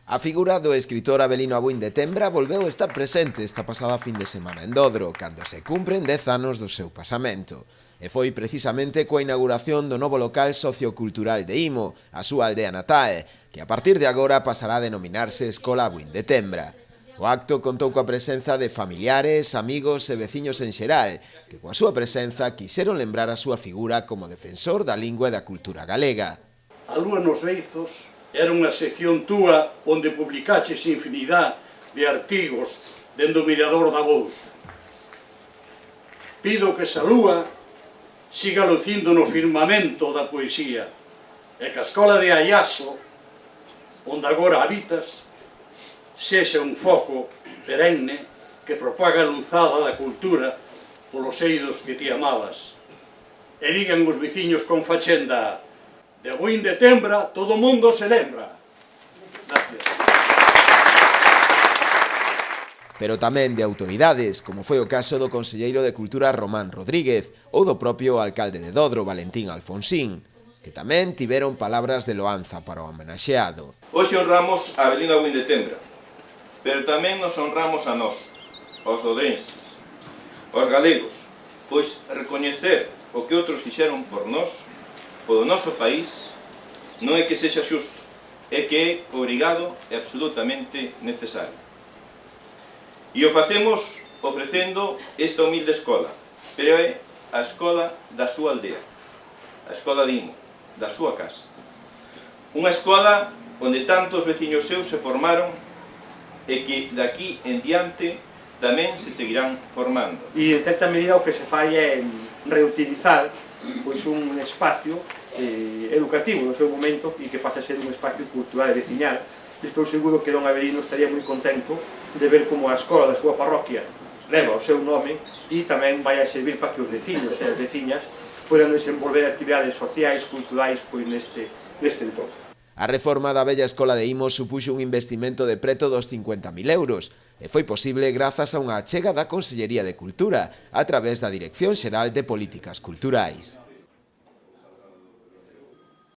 A figura do escritor Avelino Abuín de Tembra volveu estar presente esta pasada fin de semana en Dodro, cando se cumpren 10 anos do seu pasamento. E foi precisamente coa inauguración do novo local sociocultural de Imo, a súa aldea natal, que a partir de agora pasará a denominarse Escola Abuín de Tembra. O acto contou coa presenza de familiares, amigos e veciños en xeral, que coa súa presenza quixeron lembrar a súa figura como defensor da lingua e da cultura galega. A lúa nos beizos era unha sección túa onde publicaches infinidade de artigos dende o mirador da Bouza. Pido que esa lúa siga lucindo no firmamento da poesía e que a escola de Ayaso, onde agora habitas, sexa un foco perenne que propaga a luzada da cultura polos eidos que ti amabas. E digan os veciños con fachenda: de Abuín de Tembra todo o mundo se lembra. Gracias. Pero tamén de autoridades, como foi o caso do conselleiro de Cultura Román Rodríguez ou do propio alcalde de Dodro, Valentín Alfonsín, que tamén tiveron palabras de loanza para o homenaxeado. Hoxe honramos a Avelino Abuín de Tembra, pero tamén nos honramos a nós, aos dodrenses, aos galegos, pois recoñecer o que outros fixeron por nós, polo noso país, non é que sexa xusto, é que é obrigado e absolutamente necesario. E o facemos ofrecendo esta humilde escola, pero é a escola da súa aldea, a escola de Imo, da súa casa. Unha escola onde tantos veciños seus se formaron e que daqui en diante tamén se seguirán formando. E en certa medida o que se fai é reutilizar pois un espacio educativo no seu momento e que pasa a ser un espacio cultural e veciñal. Estou seguro que don Avelino estaría moi contento de ver como a escola da súa parroquia leva o seu nome e tamén vai a servir para que os veciños e as veciñas poden desenvolver actividades sociais, culturais pois neste entorno. A reforma da bella escola de Imo supuxo un investimento de preto dos 50.000 euros e foi posible grazas a unha achega da Consellería de Cultura a través da Dirección Xeral de Políticas Culturais.